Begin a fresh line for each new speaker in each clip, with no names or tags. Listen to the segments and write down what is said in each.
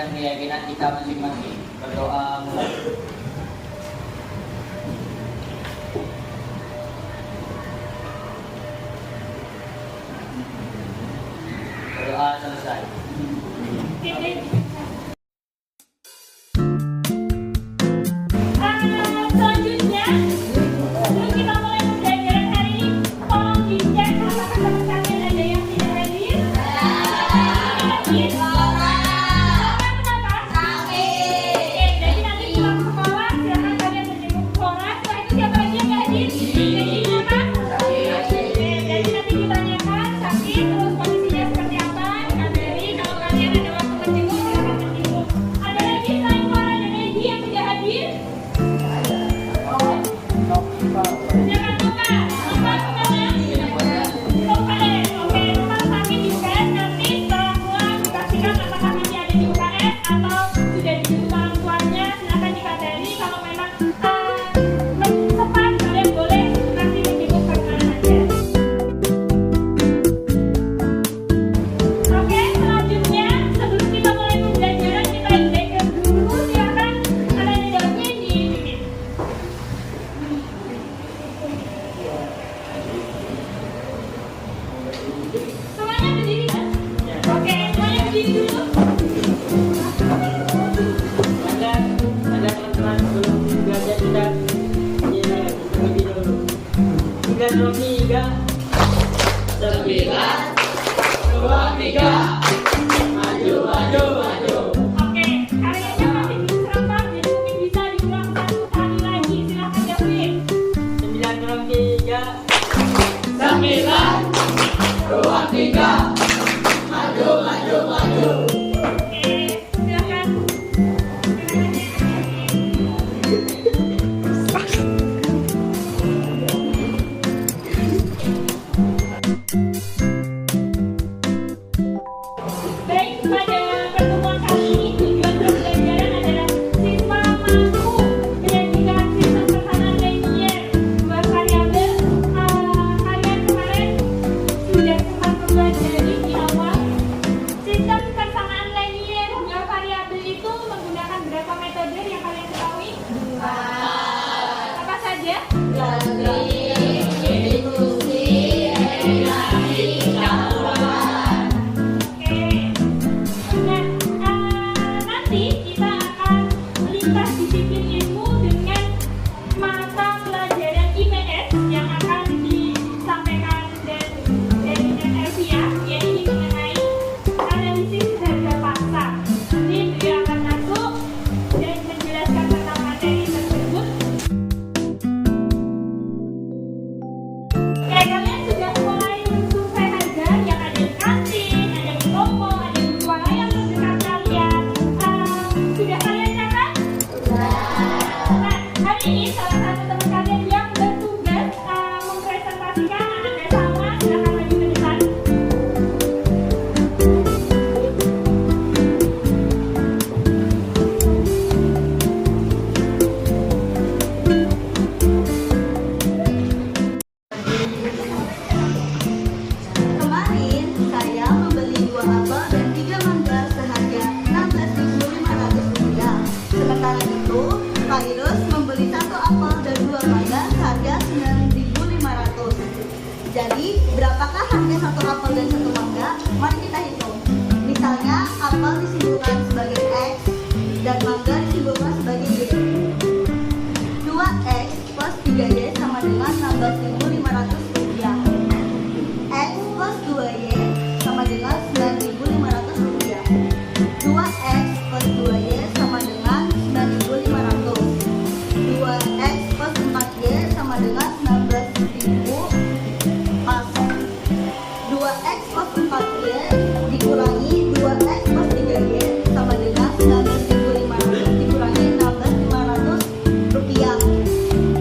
dan keyakinan kita masing-masing. Berdoa mulai. Berdoa selesai.
Selanjutnya, sebelum kita mulai pembelajaran hari ini, tolong dicek apakah teman kalian ada yang tidak hadir. Orang kenapa? Sakit. Oke, jadi nanti pulang sekolah silakan kalian menjenguk Flora. Setelah itu siapa lagi yang nggak hadir? Jadi kenapa? Oke, jadi nanti ditanyakan sakit, terus kondisinya seperti apa, dikabari. Kalau kalian ada waktu menjenguk, silakan menjenguk. Ada lagi selain Flora dan Egi yang tidak hadir? Jangan lupa, lupa kemana? Lupa deh, oke, lupa sakit di UKS. Nanti setelah pulang dipastikan apakah masih ada di UKS atau sudah dijemput orang tuanya. Silakan dikabari. Kalau memang sempat, kalian boleh nanti menjemput kemana aja. Oke, selanjutnya sebelum kita mulai pembelajaran kita belajar dulu. Silakan ada yang jawabnya dibikin. Semuanya berdiri kan? Oke, semuanya berdiri dulu.
Ada teman-teman sebelum belajar kita berdiri dulu. 3, 2, 3. 9, 2, 3. Maju, maju, maju.
Oke, karyanya masih belum serempak, jadi mungkin bisa diulang satu kali lagi. Silakan jawabin.
9, 2, 3.
9, 2, 3. Maju, maju, maju.
Oke, silakan. Baik, pada pertemuan kali ini tujuan pembelajaran adalah siswa mampu menyajikan sistem persamaan linear dua variabel. Kalian kemarin sudah sempat mempelajari di awal sistem persamaan linear dua variabel itu menggunakan berapa metode yang kalian ketahui? Apa saja? Oke. Nah, nanti kita akan melintas disiplin ilmu dengan mata pelajaran IPS yang akan disampaikan dari Elvia, yaitu mengenai analisis harga pasar. Nanti beliau akan masuk dan menjelaskan tentang materi tersebut. Oke, kalian sudah mulai mensurvei harga yang ada di kantin, ada di toko, ada di swalayan terdekat kalian. Sudah kalian catat? Nah, hari ini salah satu teman kalian yang bertugas mempresentasikan ada sama, silakan maju ke depan.
Kemarin saya membeli 2 apel dan 3 mangga seharga Rp16.500. Sementara itu, Khairus membeli 1 apel dan 2 mangga seharga Rp9.500. Jadi, berapakah harga 1 apel dan 1 mangga? Mari kita hitung. Misalnya, apel disimpulkan sebagai X dan mangga disimpulkan sebagai Y. 2X plus 3Y sama dengan Rp16.500. X plus 2Y sama dengan Rp9.500. 2X plus 2Y sama dengan Rp9.500. 2X plus 4Y sama dengan Rp19.000. Masuk. 2X plus 4Y dikurangi 2X plus 3Y sama dengan Rp19.500 dikurangi Rp16.500.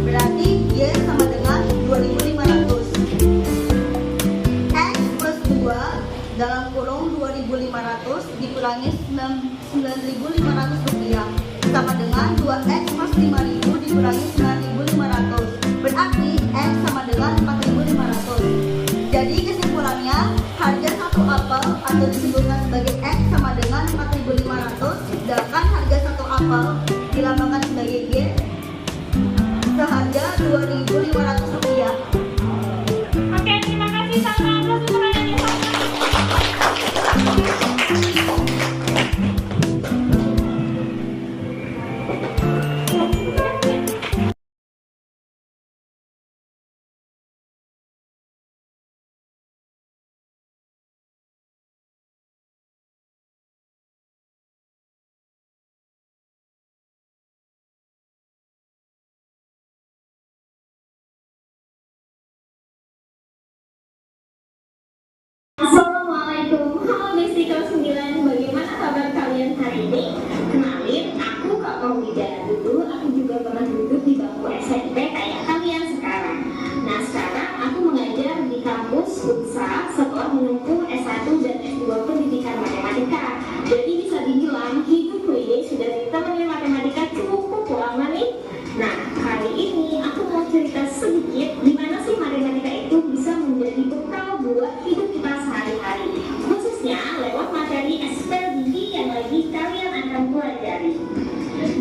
Berarti Y sama dengan Rp2.500. X plus 2 dalam kurung 2.500 dikurangi Rp9.500 sama dengan 2X plus 5.000 dikurangi Rp9.500. Berarti X sama dengan Rp4.500. Jadi kesimpulannya, harga 1 apel atau disimpulkan sebagai X sama dengan Rp4.500 Rp1.500.
Oke, terima kasih Salma atas pertanyaannya Salma.
Assalamualaikum, halo Besti kelas 9, bagaimana kabar kalian hari ini? Kenalin, aku Kak Maulida. Dulu aku juga pernah duduk di bangku SMP kayak kalian sekarang. Nah sekarang aku mengajar di kampus Unsa setelah menempuh S1 dan S2 pendidikan matematika. Jadi bisa dibilang hidupku ini sudah ditemani matematika cukup lama nih. Nah kali ini aku mau cerita sedikit gimana sih matematika itu bisa menjadi bekal buat hidup kita sehari-hari, khususnya lewat materi SPLDV yang lagi kalian akan pelajari.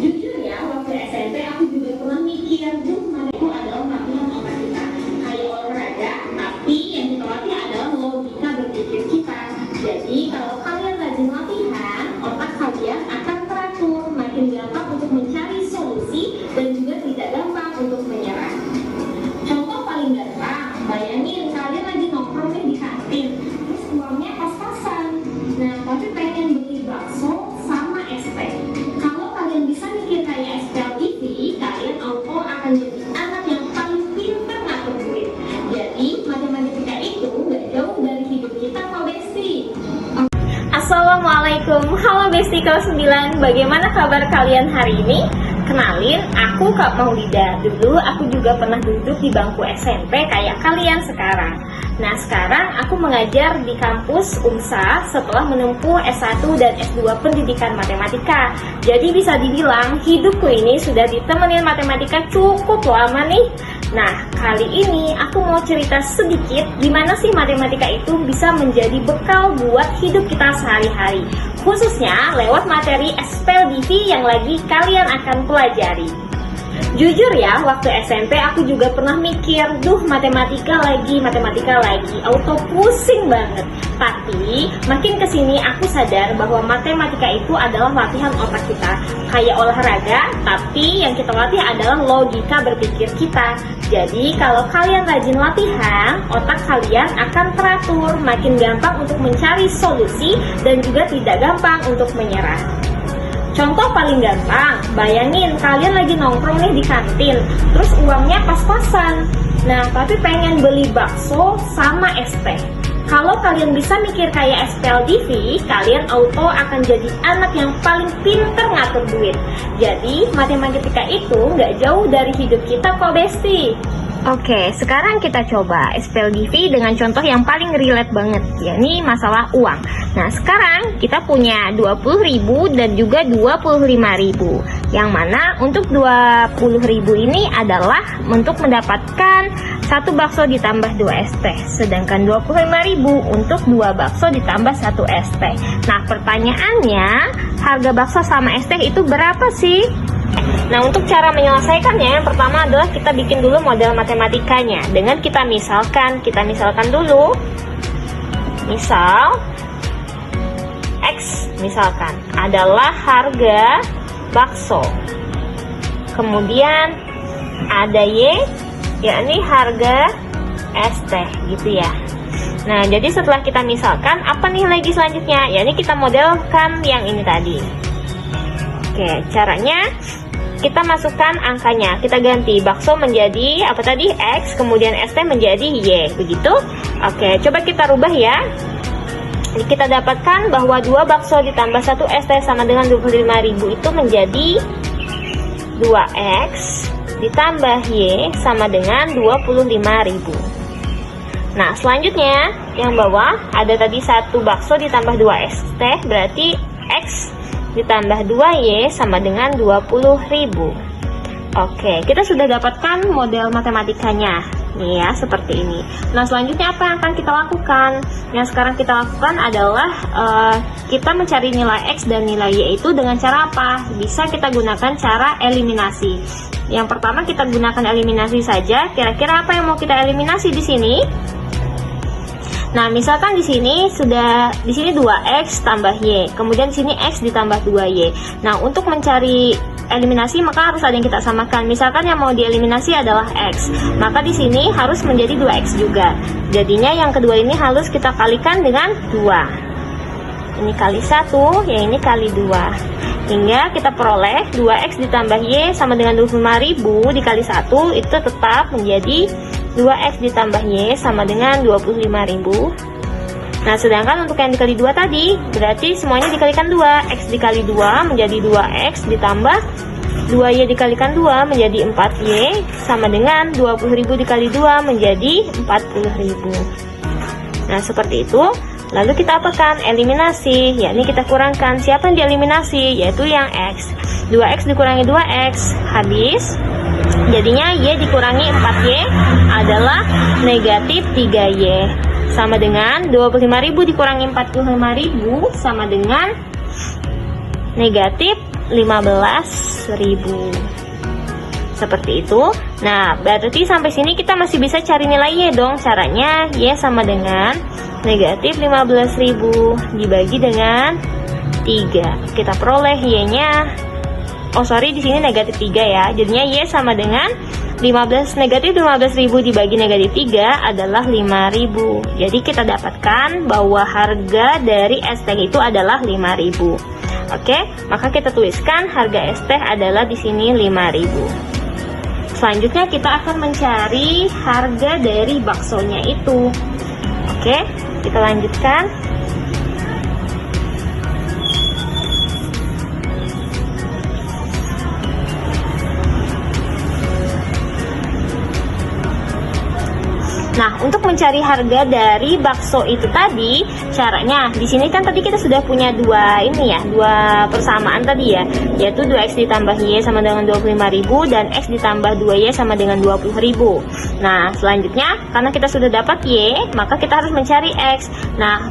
Jujur ya, waktu SMP aku juga pernah mikir, matematika adalah latihan otak kita, kayak olahraga, tapi yang kita latih adalah logika berpikir kita. Jadi kalau kalian rajin latihan, otak kalian akan teratur, makin gampang untuk mencari solusi dan juga tidak gampang untuk menyerah. Contoh paling gampang, bayangin kalian lagi nongkrong di kantin, terus uangnya pas-pasan. Nah, tapi pengen beli bakso sama es teh. Kalau kalian bisa mikir kayak SPLDV, kalian auto akan jadi anak yang paling pintar ngatur duit. Jadi, matematika itu nggak jauh dari hidup kita kok, Besti.
Assalamualaikum, halo Besti kelas 9, bagaimana kabar kalian hari ini? Kenalin, aku Kak Maulida. Dulu aku juga pernah duduk di bangku SMP kayak kalian sekarang. Nah sekarang aku mengajar di kampus Unsa setelah menempuh S1 dan S2 pendidikan matematika. Jadi bisa dibilang hidupku ini sudah ditemenin matematika cukup lama nih. Nah kali ini aku mau cerita sedikit gimana sih matematika itu bisa menjadi bekal buat hidup kita sehari-hari, khususnya lewat materi SPLDV yang lagi kalian akan pelajari. Jujur ya, waktu SMP aku juga pernah mikir, matematika lagi, auto pusing banget. Tapi makin kesini aku sadar bahwa matematika itu adalah latihan otak kita, kayak olahraga, tapi yang kita latih adalah logika berpikir kita. Jadi kalau kalian rajin latihan, otak kalian akan teratur, makin gampang untuk mencari solusi dan juga tidak gampang untuk menyerah. Contoh paling gampang, bayangin kalian lagi nongkrong nih di kantin, terus uangnya pas-pasan. Nah, tapi pengen beli bakso sama es teh. Kalau kalian bisa mikir kayak SPLDV, kalian auto akan jadi anak yang paling pinter ngatur duit. Jadi, matematika itu nggak jauh dari hidup kita kok, Besti.
Oke, sekarang kita coba SPLDV dengan contoh yang paling relate banget, yakni masalah uang. Nah, sekarang kita punya 20.000 dan juga 25.000. Yang mana untuk 20.000 ini adalah untuk mendapatkan 1 bakso ditambah 2 es teh. Sedangkan 25.000 untuk 2 bakso ditambah 1 es teh. Nah, pertanyaannya, harga bakso sama es teh itu berapa sih? Nah, untuk cara menyelesaikannya, yang pertama adalah kita bikin dulu model matematikanya dengan kita misalkan dulu. Misal X misalkan adalah harga bakso. Kemudian ada Y, yakni harga es teh gitu ya. Nah, jadi setelah kita misalkan, apa nih lagi selanjutnya? Yakni kita modelkan yang ini tadi. Oke, caranya kita masukkan angkanya, kita ganti bakso menjadi apa tadi? X, kemudian es teh menjadi Y, begitu? Oke, coba kita rubah ya. Kita dapatkan bahwa 2 bakso ditambah 1 es teh sama dengan 25.000 itu menjadi 2X ditambah Y sama dengan 25.000. Nah, selanjutnya yang bawah ada tadi 1 bakso ditambah 2 es teh, berarti X ditambah 2Y sama dengan 20.000. Oke, kita sudah dapatkan model matematikanya nih ya, seperti ini. Nah, selanjutnya apa yang akan kita lakukan? Yang sekarang kita lakukan adalah kita mencari nilai X dan nilai Y itu dengan cara apa? Bisa kita gunakan cara eliminasi. Yang pertama kita gunakan eliminasi saja. Kira-kira apa yang mau kita eliminasi di sini? Nah, misalkan di sini 2x tambah y, kemudian di sini x ditambah 2y. Nah, untuk mencari eliminasi maka harus ada yang kita samakan. Misalkan yang mau dieliminasi adalah x, maka di sini harus menjadi 2x juga. Jadinya yang kedua ini harus kita kalikan dengan 2. Ini kali 1, yang ini kali 2. Hingga kita peroleh 2x ditambah y sama dengan 25.000 dikali 1, itu tetap menjadi 2x ditambah y sama dengan 25.000. Nah, sedangkan untuk yang dikali 2 tadi, berarti semuanya dikalikan 2. X dikali 2 menjadi 2x ditambah 2y dikalikan 2 menjadi 4y sama dengan 20.000 dikali 2 menjadi 40.000. Nah, seperti itu. Lalu kita apakan? Eliminasi, yakni kita kurangkan. Siapa yang dieliminasi? Yaitu yang x. 2x dikurangi 2x, habis. Jadinya y dikurangi 4y adalah negatif 3y. Sama dengan 25.000 dikurangi 45.000 sama dengan negatif 15.000. Seperti itu. Nah, berarti sampai sini kita masih bisa cari nilai y dong. Caranya y sama dengan negatif 15.000 dibagi dengan 3. Kita peroleh y-nya. Di sini negatif 3 ya. Jadinya y sama dengan negatif 15.000 dibagi negatif 3 adalah 5.000. Jadi kita dapatkan bahwa harga dari es teh itu adalah 5.000. Oke, maka kita tuliskan harga es teh adalah di sini 5.000. Selanjutnya kita akan mencari harga dari baksonya itu. Oke, kita lanjutkan. Nah, untuk mencari harga dari bakso itu tadi, caranya di sini kan tadi kita sudah punya dua persamaan tadi ya, yaitu 2x ditambah y sama dengan 25.000 dan x ditambah 2y sama dengan 20.000. Nah, selanjutnya karena kita sudah dapat y, maka kita harus mencari x. Nah,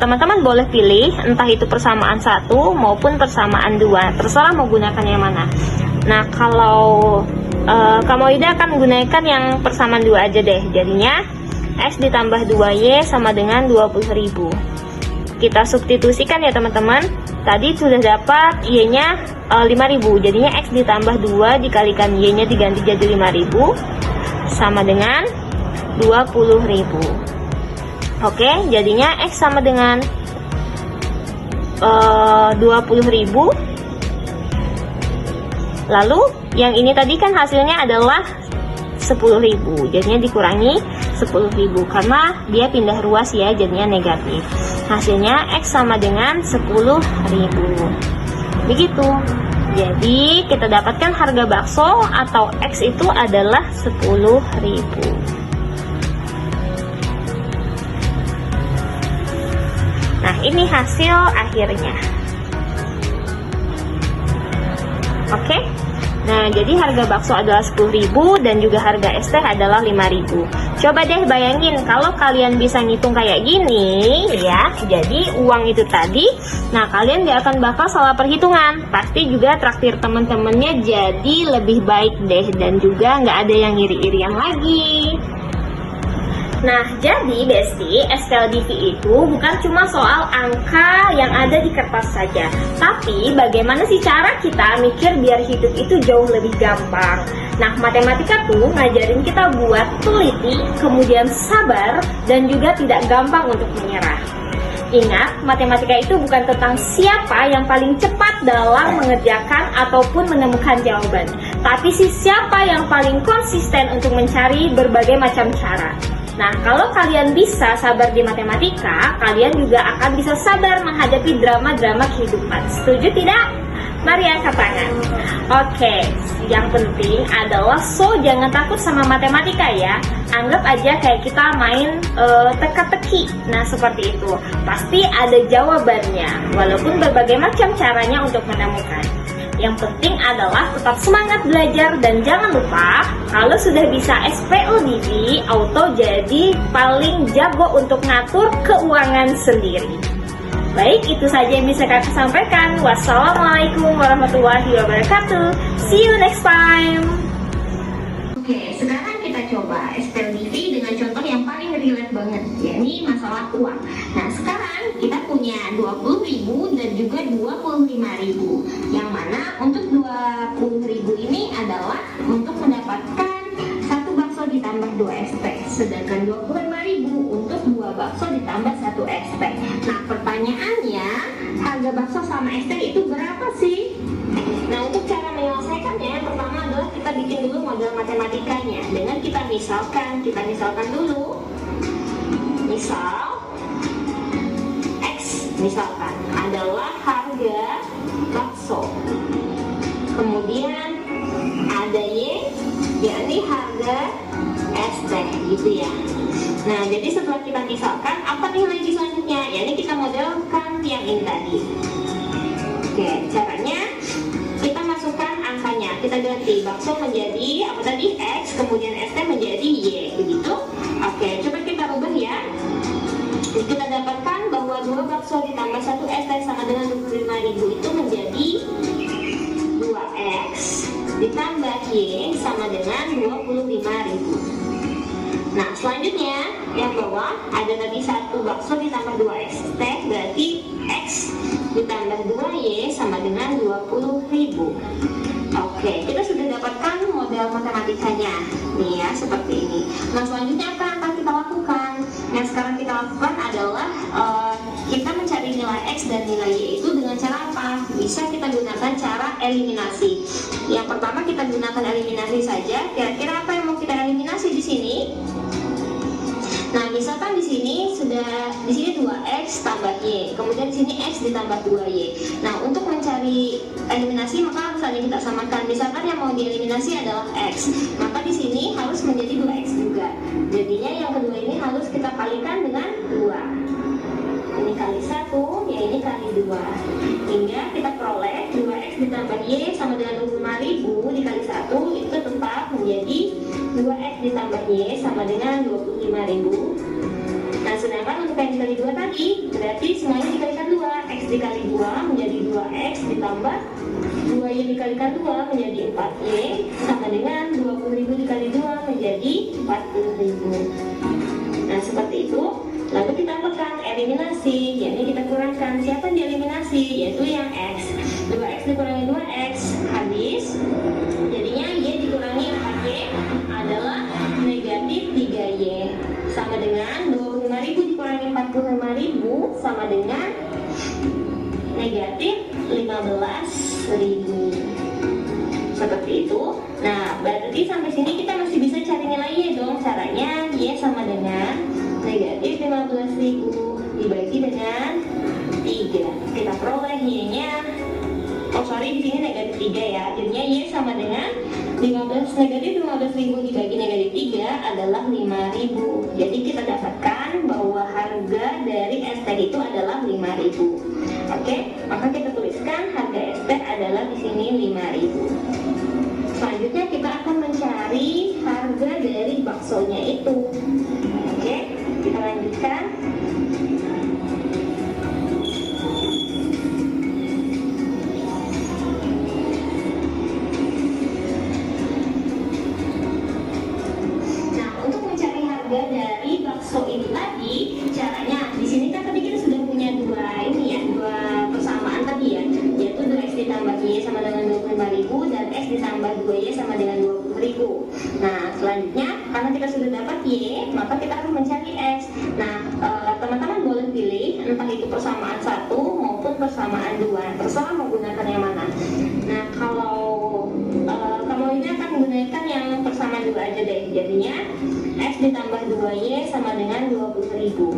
teman-teman boleh pilih entah itu persamaan 1 maupun persamaan 2, terserah mau gunakan yang mana. Nah, kalau kamu akan menggunakan yang persamaan 2 aja deh. Jadinya x ditambah 2y sama dengan 20.000. Kita substitusikan ya teman-teman. Tadi sudah dapat y-nya 5.000. Jadinya x ditambah 2 dikalikan y-nya diganti jadi 5.000 sama dengan 20.000. Oke, jadinya x sama dengan 20.000. Lalu yang ini tadi kan hasilnya adalah 10.000, jadinya dikurangi 10.000 karena dia pindah ruas ya, jadinya negatif. Hasilnya x sama dengan 10.000. Begitu. Jadi kita dapatkan harga bakso atau x itu adalah 10.000. Nah, ini hasil akhirnya. Oke. Nah, jadi harga bakso adalah 10.000 dan juga harga es teh adalah 5.000. Coba deh bayangin kalau kalian bisa ngitung kayak gini ya. Jadi uang itu tadi, nah kalian gak akan bakal salah perhitungan. Pasti juga traktir temen-temennya jadi lebih baik deh, dan juga gak ada yang iri-irian lagi. Nah, jadi Besti, SPLDV itu bukan cuma soal angka yang ada di kertas saja, tapi bagaimana sih cara kita mikir biar hidup itu jauh lebih gampang. Nah, matematika tuh ngajarin kita buat teliti, kemudian sabar, dan juga tidak gampang untuk menyerah. Ingat, matematika itu bukan tentang siapa yang paling cepat dalam mengerjakan ataupun menemukan jawaban, tapi sih siapa yang paling konsisten untuk mencari berbagai macam cara. Nah, kalau kalian bisa sabar di matematika, kalian juga akan bisa sabar menghadapi drama-drama kehidupan. Setuju tidak? Mari angkat tangan. Oke, yang penting adalah jangan takut sama matematika ya. Anggap aja kayak kita main teka-teki. Nah, seperti itu. Pasti ada jawabannya, walaupun berbagai macam caranya untuk menemukan. Yang penting adalah tetap semangat belajar dan jangan lupa kalau sudah bisa SPLDV, auto jadi paling jago untuk ngatur keuangan sendiri. Baik, itu saja yang bisa kakak sampaikan. Wassalamualaikum warahmatullahi wabarakatuh. See you next time.
Oke, sekarang kita coba SPLDV dengan contoh yang paling relate banget, yakni masalah uang. Nah, sekarang kita punya 20.000 dan juga 25.000. Yang mana untuk 20.000 ini adalah untuk mendapatkan satu bakso ditambah 2 ST, sedangkan 25.000 untuk 2 bakso ditambah 1 ST. Nah, pertanyaannya, harga bakso sama ST itu berapa sih? Nah, untuk cara menyelesaikannya, yang pertama adalah kita bikin dulu model matematikanya dengan kita misalkan dulu, misal X misalkan adalah harga bakso, kemudian ada Y, yakni harga ST gitu ya. Nah, jadi setelah kita misalkan, apa nih lagi selanjutnya? Yakni kita modelkan yang ini tadi. Oke, caranya kita masukkan angkanya, kita ganti bakso menjadi apa tadi, X, kemudian ST menjadi Y, begitu. Oke, coba kita ubah ya. Kita dapatkan bahwa 2 bakso ditambah 1 ST sama dengan 25.000 itu menjadi 2X ditambah Y sama dengan 25.000. Nah, selanjutnya yang bawah ada tadi 1 bakso ditambah 2 ST, berarti X ditambah 2Y sama dengan 20.000. Oke, kita sudah dapatkan model matematikanya nih ya, seperti ini. Nah, selanjutnya apa yang akan kita lakukan? Yang sekarang kita lakukan adalah kita mencari nilai X dan nilai Y itu dengan cara apa? Bisa kita gunakan cara eliminasi. Yang pertama kita gunakan eliminasi saja. Kira-kira apa yang mau kita eliminasi di sini? Nah, misalkan di sini 2X tambah Y, kemudian di sini X ditambah 2Y. Nah, untuk mencari eliminasi maka harus saling kita samakan. Misalkan yang mau dieliminasi adalah X, maka di sini harus menjadi 2X juga. Jadinya yang kedua ini harus kita kalikan dengan 2. Ini kali 1, yang ini kali 2. Hingga kita peroleh 2X ditambah Y sama dengan 25.000 dikali 1 itu tetap menjadi 2X ditambah Y sama dengan 25.000. Nah, sedangkan untuk yang dikali 2 tadi, berarti semuanya dikalikan 2. X dikali 2 menjadi 2X ditambah 2Y dikalikan 2 menjadi 4Y sama dengan 20.000 dikali 2 menjadi 40.000. Nah, seperti itu. Lalu kita lakukan eliminasi, yakni kita kurangkan siapa yang dieliminasi, yaitu yang X. 2X dikurangi 2X, habis. Jadinya Y dikurangi 4Y adalah negatif 3Y. Sama dengan 25.000 dikurangi 45.000 sama dengan negatif 15.000. Seperti itu. Nah, berarti sampai sini kita masih bisa cari nilai Y dong. Caranya Y sama dengan negatif 15.000 dibagi dengan 3. Kita peroleh Y-nya. Di sini negatif 3 ya. Jadinya Y sama dengan negatif 15.000 dibagi negatif 3 adalah 5.000. Jadi kita dapatkan bahwa harga dari ST itu adalah 5.000. Oke, maka kita tuliskan harga ST adalah di sini 5.000. Selanjutnya kita akan mencari harga dari baksonya itu. Oke, kita lanjutkan. Nah, untuk mencari harga dari bakso itu tadi, caranya di sini kan tadi kita sudah punya dua persamaan tadi ya, yaitu 2X ditambah Y sama dengan 25.000 dan X ditambah 2Y sama dengan 20.000. Nah, selanjutnya karena kita sudah dapat Y, maka kita harus mencari X. Nah, teman-teman boleh pilih entah itu persamaan 1 maupun persamaan 2, terserah mau gunakan yang mana. Nah, kalau kamu ini akan menggunakan yang persamaan 2 aja deh. Jadinya X ditambah 2Y sama dengan 20.000.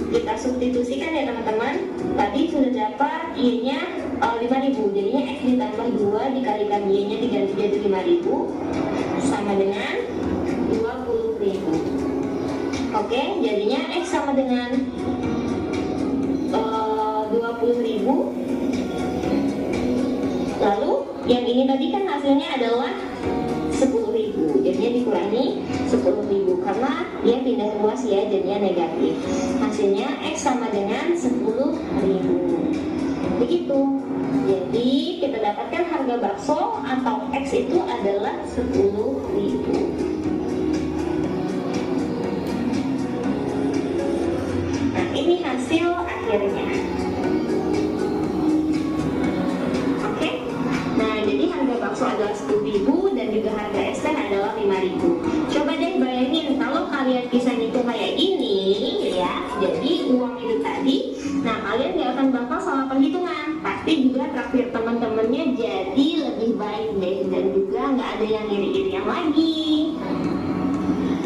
Kita substitusikan ya teman-teman. Tadi sudah dapat Y-nya 5.000, jadinya X ditambah 2 dikalikan Y-nya diganti jadi 5.000 sama dengan 20.000. Oke, jadinya X sama dengan 20.000. Lalu yang ini tadi kan hasilnya adalah 10.000, jadinya dikurangi 10.000 karena dia pindah ruas ya, jadinya negatif. Hasilnya X sama dengan 10.000. begitu. Jadi kita dapatkan harga bakso atau X itu adalah 10.000. Nah, ini hasil akhirnya. Oke. Nah, jadi harga bakso adalah 10.000 dan juga harga es teh adalah 5.000. Coba deh bayangin kalau kalian bisa ngitung kayak gini ya. Jadi uang itu tadi, nah kalian gak akan bakal salah perhitungan. Pasti juga traktir teman-temannya jadi lebih baik deh, dan juga nggak ada yang iri-iri yang lagi.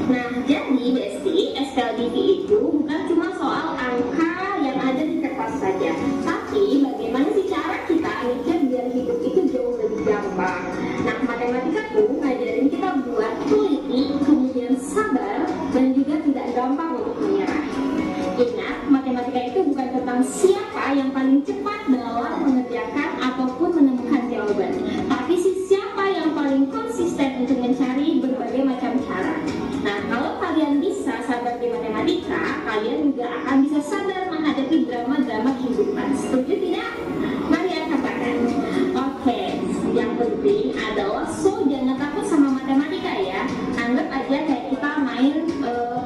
Nah, jadi Besti, SKLDV itu bukan cuma soal angka yang ada di kertas saja, tapi bagaimana sih cara kita mikir biar hidup itu jauh lebih gampang. Nah, matematika tuh ngajarin kita buat teliti, kemudian sabar, dan juga tidak gampang untuk menyerah. Ingat, matematika itu bukan tentang siapa yang paling cepat dalam mengerjakan ataupun menemukan jawaban, tapi siapa yang paling konsisten untuk mencari berbagai macam cara. Nah, kalau kalian bisa sabar di matematika, kalian juga akan bisa sabar menghadapi drama-drama kehidupan. Setuju tidak? Mari ya katakan. Oke, yang penting adalah jangan takut sama matematika ya. Anggap aja kayak kita main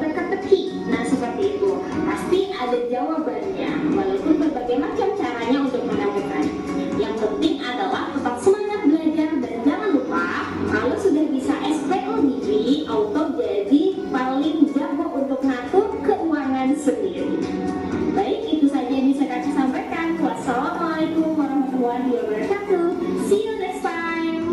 teka-teki. Nah, seperti itu. Pasti ada jawabannya, walaupun berbagai macam caranya untuk menemukan. Yang penting adalah tetap semangat belajar dan jangan lupa kalau sudah bisa SPLDV, auto jadi paling jago untuk ngatur keuangan sendiri. Baik, itu saja yang bisa kami sampaikan. Wassalamualaikum warahmatullahi wabarakatuh. See you next time.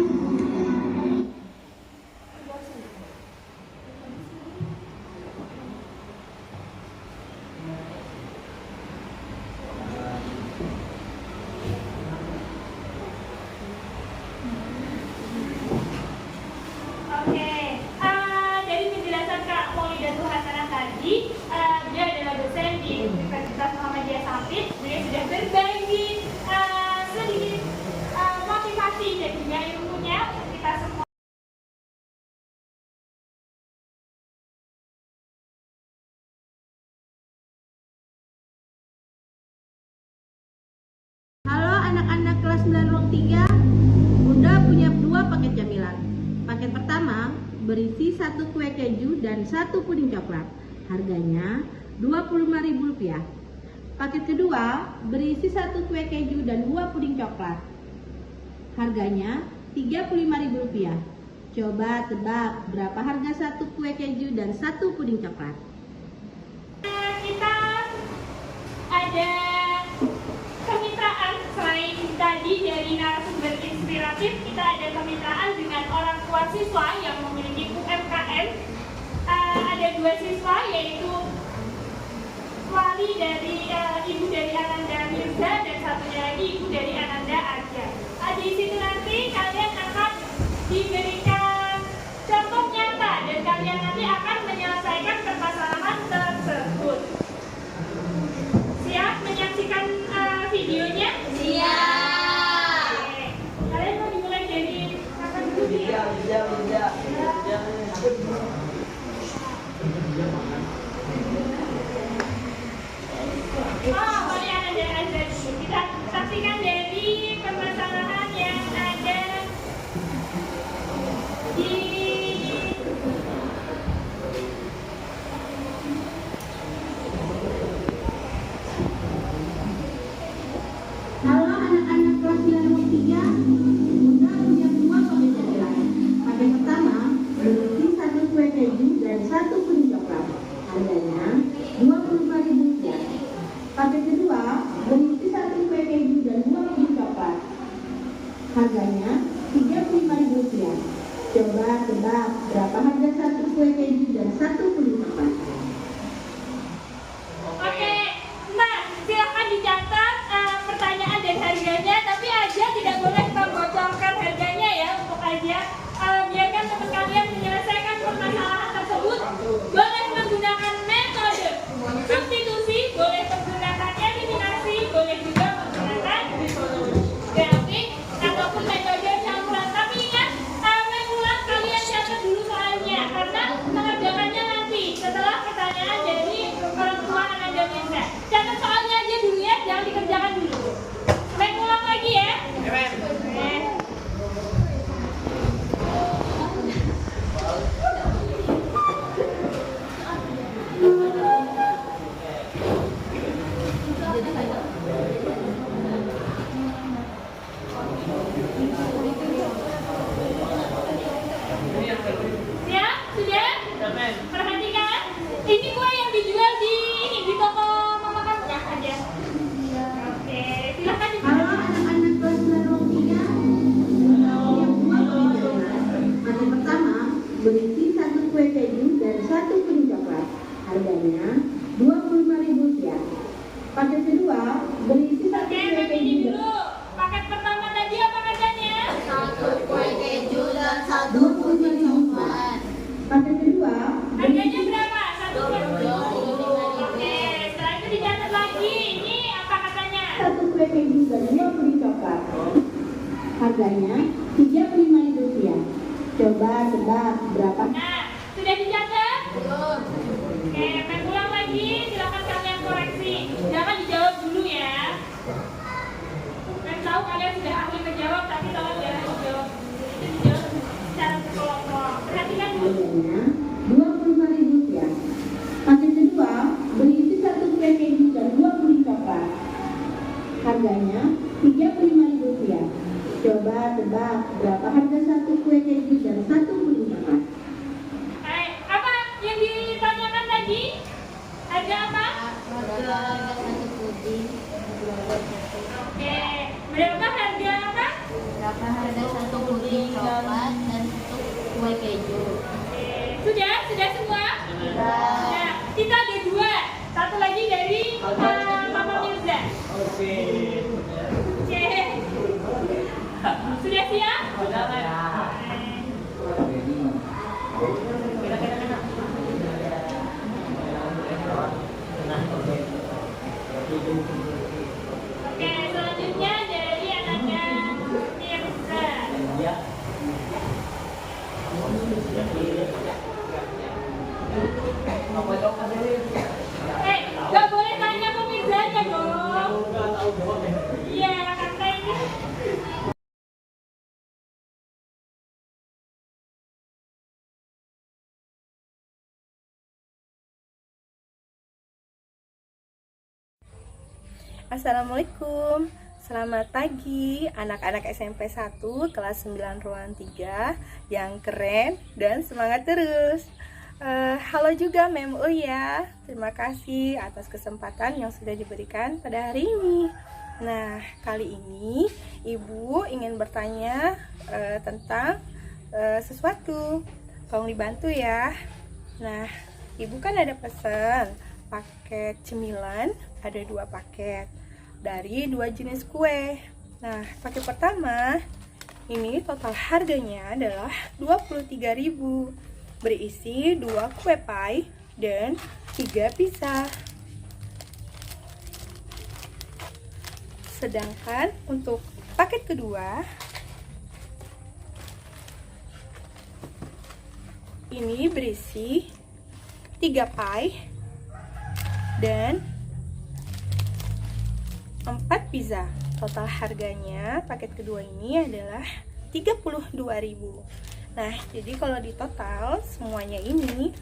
Dari penjelasan Kak Maulidatul Hasanah tadi, dia adalah dosen di Universitas Muhammadiyah Safit. Dia sudah berbagi sedikit motivasi dan juga ilmunya untuk kita semua.
Halo anak-anak kelas 9 ruang 3. Bunda punya 2 paket camilan. Paket pertama berisi 1 kue keju dan 1 puding coklat. Harganya Rp25.000. Paket kedua berisi 1 kue keju dan 2 puding coklat. Harganya Rp35.000. Coba tebak berapa harga 1 kue keju dan 1 puding coklat?
Kita ada kemitraan selain tadi dari narasumber inspiratif, kita ada kemitraan dengan orang tua siswa yang memiliki UMKM. Ada 2 siswa, yaitu wali dari ibu dari Ananda Mirza dan satunya lagi ibu dari Ananda Arja. Di situ nanti kalian akan diberikan contoh nyata dan kalian nanti akan menyelesaikan permasalahan tersebut. Siap menyaksikan videonya?
Siap.
Oke. Kalian mau dimulai dari kapan dulu ya? Oh, boleh ada dulu. Kita saksikan dari permasalahan yang ada di
Halo anak-anak kelas 9 ruang 3. Bunda punya 2 paket camilan. Paket pertama berisi 1 kue keju dan 1 puding coklat. Harganya Rp25.000. Paket kedua berisi 1 kue keju dan 2 puding coklat. Harganya Rp35.000. Coba tebak berapa harga 1 kue keju dan 1 puding coklat?
Oke, nah silakan dicatat pertanyaan dan harganya, tapi aja tidak boleh membocorkan harganya ya, untuk aja biarkan teman kalian menyelesaikan permasalahan tersebut. Boleh menggunakan metode substitusi, boleh menggunakan eliminasi, Ini kue yang dijual di ini di toko mama kamu ya aja. Oke, silakan dibuka.
Anak-anak kelas 03. Paket pertama berisi 1 kue keju dan 1 puding coklat. Harganya Rp25.000. Paket kedua berisi 1
Oke,
kue
Bapak ini
keju
dulu. Paket pertama tadi apa harganya?
1 kue keju dan 1
dan
puding coklat.
paket kedua
Harganya berapa? 1 kue. Oke, setelah itu dicatat lagi. Ini apa katanya?
1 kue keju dan 2 puding coklat. Harganya Rp35.000. Coba tebak berapa?
Nah, sudah dicatat?
Belum.
Oke, akan ulang lagi. Silakan kalian koreksi. Jangan dijawab dulu ya. Saya tahu kalian sudah ahli menjawab, tapi tolong jangan dijawab dulu. Itu dijawab secara berkelompok. Perhatikan dulu.
Harganya Rp25.000. Paket kedua berisi 1 kue keju dan 2 puding coklat. Harganya Rp35.000. Coba tebak berapa harga 1 kue keju dan 1 puding coklat?
Apa yang ditanyakan tadi? Harga apa?
Harga 1 puding.
Oke, berapa harga apa?
Berapa harga 1 puding coklat dan 1 kue keju?
Oke, sudah semua?
Sudah.
Nah, kita ada 2. Satu lagi dari Mama Mirza.
Oke.
Oke. Sudah siap?
Sudah, Mas.
Oke, selanjutnya dari anaknya Mirza.
Ya. Apa dong?
Gak boleh tanya ke Mirzanya dong. Iya, kata ini.
Assalamualaikum, selamat pagi anak-anak SMP 1 kelas 9 ruang 3 yang keren dan semangat terus. Halo juga Mem Uya, terima kasih atas kesempatan yang sudah diberikan pada hari ini. Nah, kali ini Ibu ingin bertanya tentang sesuatu, tolong dibantu ya. Nah, Ibu kan ada pesan paket cemilan, ada 2 paket dari 2 jenis kue. Nah, paket pertama ini total harganya adalah Rp23.000, berisi 2 kue pie dan 3 pizza. Sedangkan untuk paket kedua ini berisi 3 pie dan 4 pizza. Total harganya paket kedua ini adalah Rp32.000. Nah, jadi kalau di total semuanya ini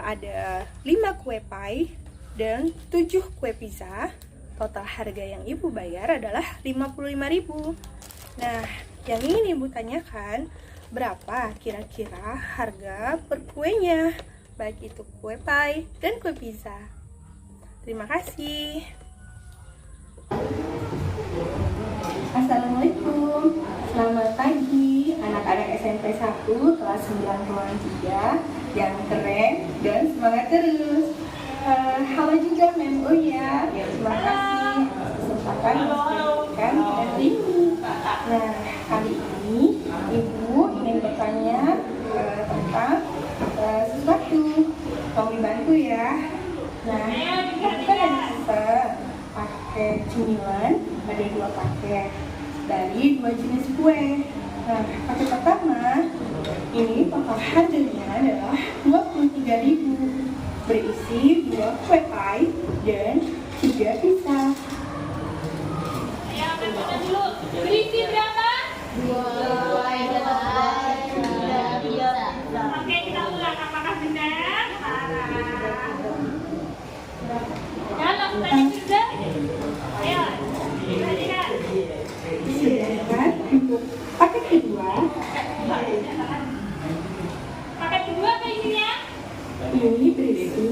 ada 5 kue pie dan 7 kue pizza. Total harga yang Ibu bayar adalah Rp55.000. Nah, yang ingin Ibu tanyakan, berapa kira-kira harga per kuenya? Baik itu kue pie dan kue pizza. Terima kasih. Assalamualaikum, selamat pagi anak-anak SMP 1 kelas 9 ruang 3 yang keren dan semangat terus. Halo juga Mem Uya, terima kasih atas kesempatan yang diberikan hari ini. Nah, kali ini Ibu ingin bertanya tentang sesuatu, tolong dibantu ya. Nah, kita kan ada pesan paket cemilan, ada 2 paket dari 2 jenis kue. Nah, paket pertama ini total harganya adalah Rp23.000, berisi 2 kue pie dan 3 pizza.
Ya, katakan dulu. Berisi berapa?
2 kue dan 3 pizza.
Oke, kita ulang. Apakah benar? Ya, langsung tanya Mirza. Ayo, perhatikan.
Sedangkan untuk paket kedua
Paket kedua apa isinya?
ini berisi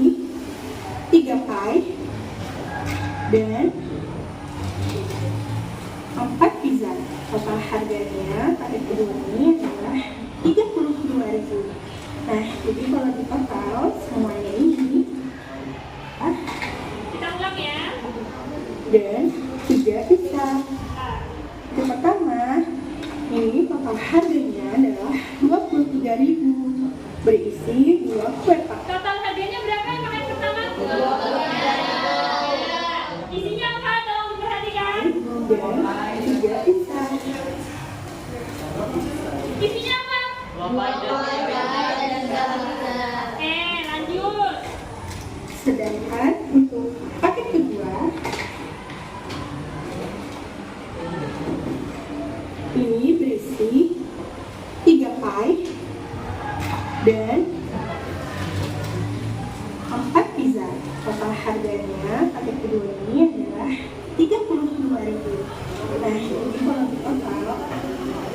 dan 3 pisang. Yang pertama, ini total harganya adalah 23.000, berisi 2 kue pak.
Total harganya berapa yang paket pertama? Isinya apa? Tolong diperhatikan.
Dan 3 pisang.
Isinya apa? Lanjut.
Sedangkan untuk paket kedua, ini berisi 3 pie dan 4 pizza. Total harganya paket kedua ini adalah 32.000. Nah, ini kalau di total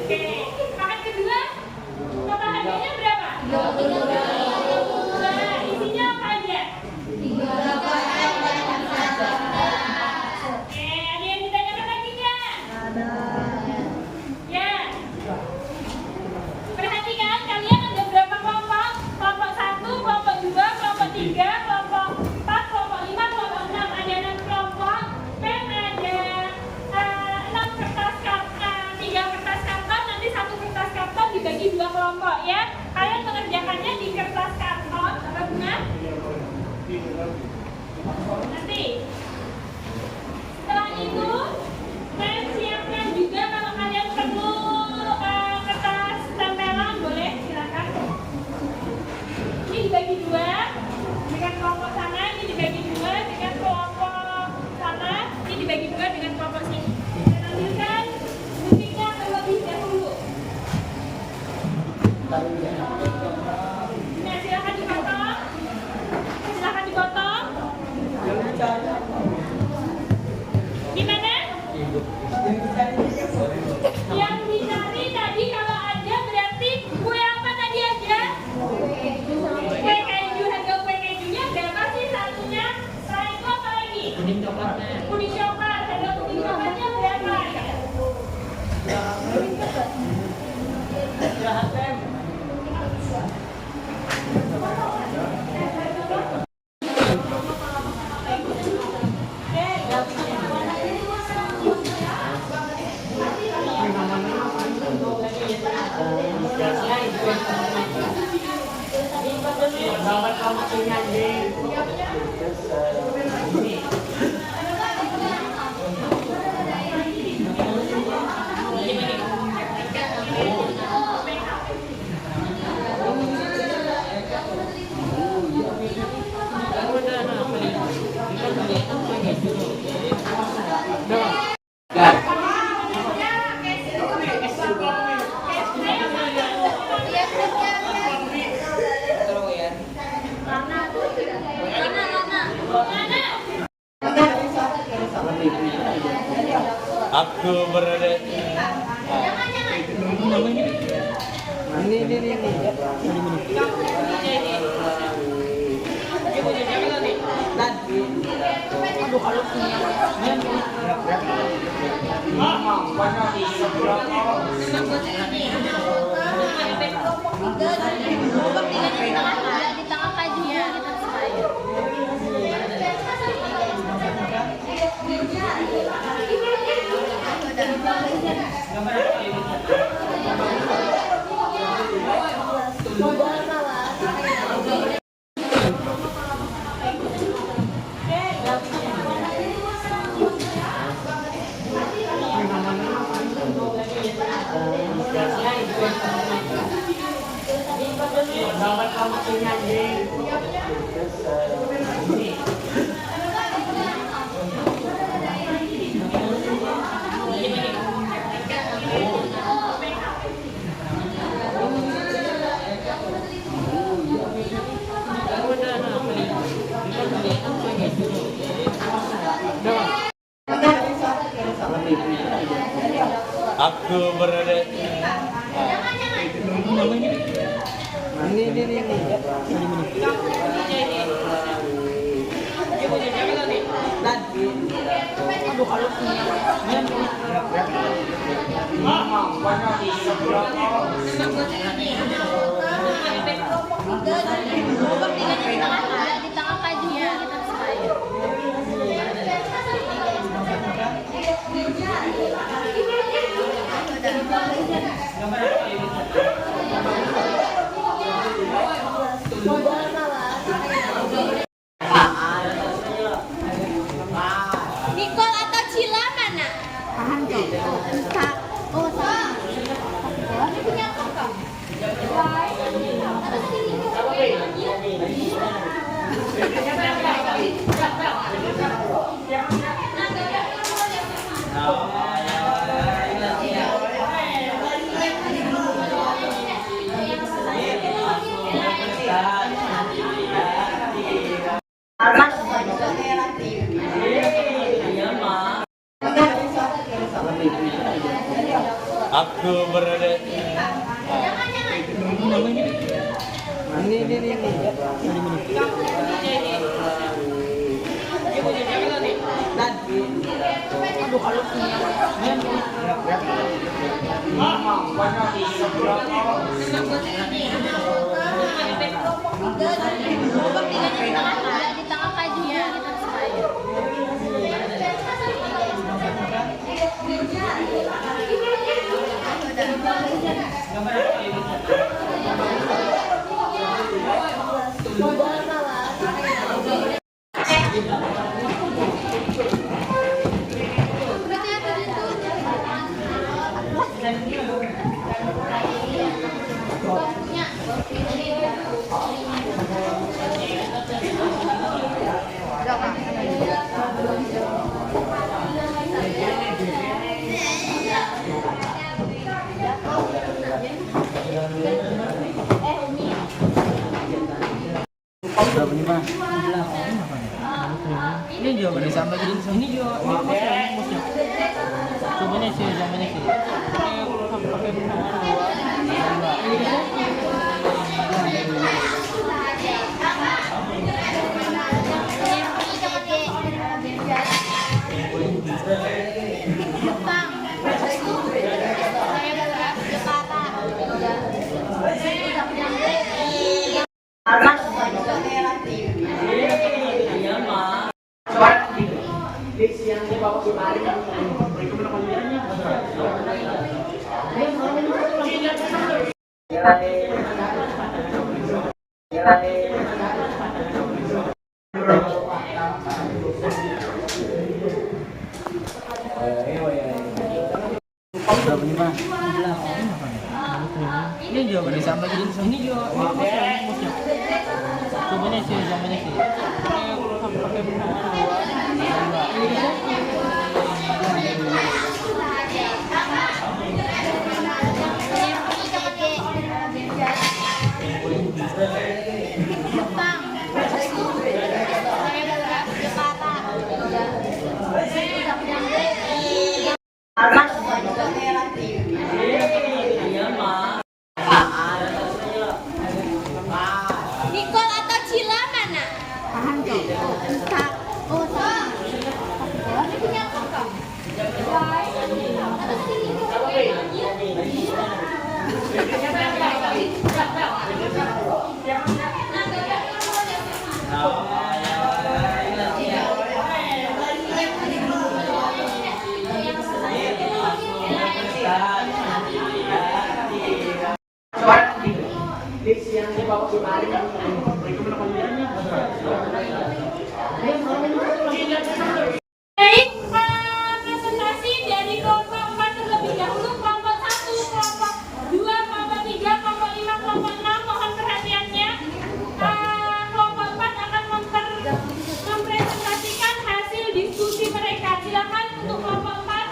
Oke, paket kedua total harganya berapa? 22. Isinya apa aja? Oke, ada yang ditanyakan lagi nggak? Ya. Perhatikan, kalian ada berapa kelompok? Kelompok 1, kelompok 2, kelompok 3, kelompok 4, kelompok 5, kelompok 6. Ada 6 kelompok dan ada 6 kertas karton, 3 kertas karton, nanti 1 kertas karton dibagi 2 kelompok ya. Kalian mengerjakannya di kertas karton, apa bunga? Nanti. Setelah itu, kalian siapkan juga kalau kalian perlu kertas tempelan, boleh silakan. Ini dibagi 2 dengan kelompok sana, ini dibagi 2 dengan kelompok sana, ini dibagi 2 dengan kelompok sini. Dan ambilkan guntingnya terlebih dahulu. Nah, silakan dipotong. Silakan dipotong. Gimana? Yang dicari tadi kalau ada berarti kue apa tadi aja? Kue keju. Harga kue kejunya berapa sih satunya? Setelah itu apa lagi? Kuning coklatnya. Kuning coklat. Harga kuning coklatnya berapa?
Aku berada ini. Aduh, kalau
Di tengah kajunya kita selesai.
aku berada ini. Aduh, kalau
Di tengah kajunya kita selesai.
Aku berada.
Di tengah kajian kita sebaya.
Berapa nih Pak? Ini juga boleh sampai gini. Ini juga musnya. Coba sih, zamannya sih. Pakai berapa nih Pak? Ini juga boleh sampai gini. Ini juga musnya. Coba sih, zamannya sih. Pakai
Nicole atau Cila mana? Entah. Oh, ini punya kakak.
Baik, presentasi dari kelompok 4 terlebih dahulu, kelompok 1, kelompok 2, kelompok 3, kelompok 5, kelompok 6, mohon perhatiannya. Kelompok 4 akan mempresentasikan hasil diskusi mereka. Silakan untuk kelompok 4.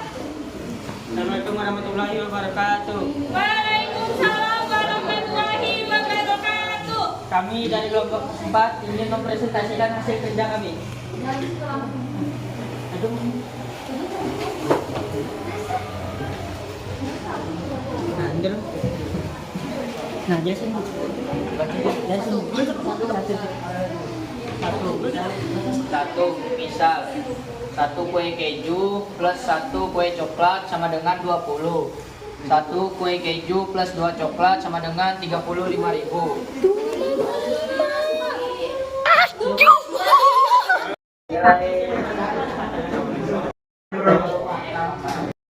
Assalamualaikum warahmatullahi wabarakatuh.
Waalaikumsalam warahmatullahi wabarakatuh.
Kami dari kelompok 4 ingin mempresentasikan hasil kerja kami. Aduh. Nah, ini dulu. Nah, jelasin. Jelasin.
Satu misal 1 kue keju plus 1 kue coklat sama dengan 20. 1 kue keju plus 2 coklat sama dengan 35.000.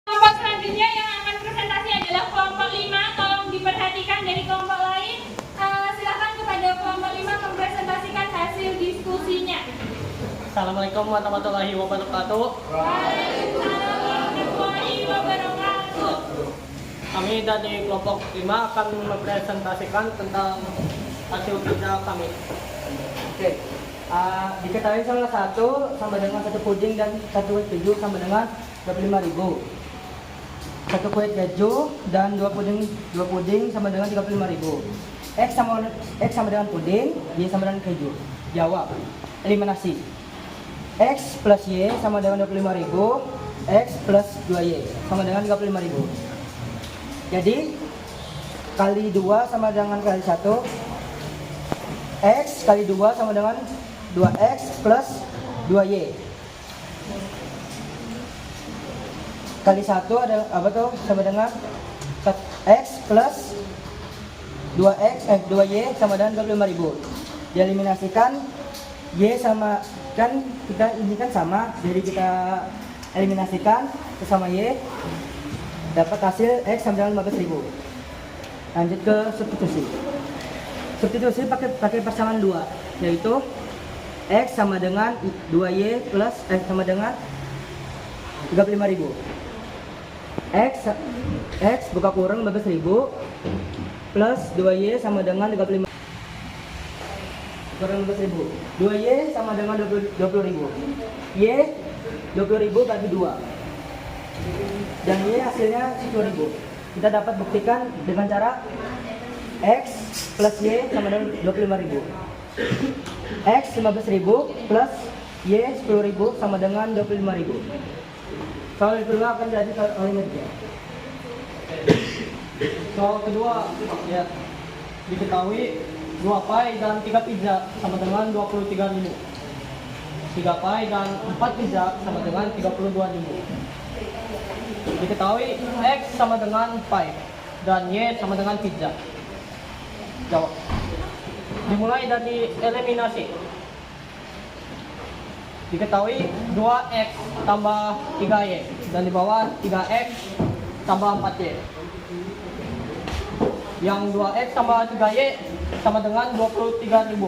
Kelompok selanjutnya yang akan presentasi adalah kelompok 5. Tolong diperhatikan dari kelompok lain. Silakan kepada kelompok 5 mempresentasikan hasil diskusinya.
Assalamualaikum warahmatullahi wabarakatuh.
Waalaikumsalam warahmatullahi wabarakatuh.
Kami dari kelompok 5 akan mempresentasikan tentang hasil kerja kami. Oke. Diketahui salah satu sama dengan 1 puding dan 1 kue keju sama dengan 25.000. 1 kue keju dan 2 puding sama dengan 35.000. X sama dengan puding, Y sama dengan keju. Jawab. eliminasi. X plus Y sama dengan 25.000, X plus 2Y sama dengan 35.000. Jadi kali 2 sama dengan kali 1, X kali 2 sama dengan 2X plus 2Y. Kali 1 ada apa tuh? Sama dengan X plus 2Y sama dengan 25.000. Dieliminasikan Y sama, kan kita ini kan sama, jadi kita eliminasikan sama Y, dapat hasil X sama dengan 15.000. Lanjut ke substitusi. Substitusi pakai persamaan 2, yaitu X sama dengan 2Y plus X sama dengan 35.000. X buka kurang 15.000 plus 2Y sama dengan 35.000 kurang 15.000. 2Y sama dengan 20.000. Y 20.000 bagi 2. Dan Y hasilnya 10.000. Kita dapat buktikan dengan cara X plus Y sama dengan 25.000. X 15.000 plus Y 10.000 sama dengan 25.000. Soal kedua akan jadi soal media. Soal kedua ya, diketahui 2 pi dan 3 pizza sama dengan 23.000. 3 pi dan 4 pizza sama dengan 32.000. Diketahui X sama dengan pi dan Y sama dengan pizza. Jawab. Dimulai dari eliminasi. Diketahui 2X tambah 3Y dan di bawah 3X tambah 4Y. Yang 2X tambah 3Y sama dengan 23.000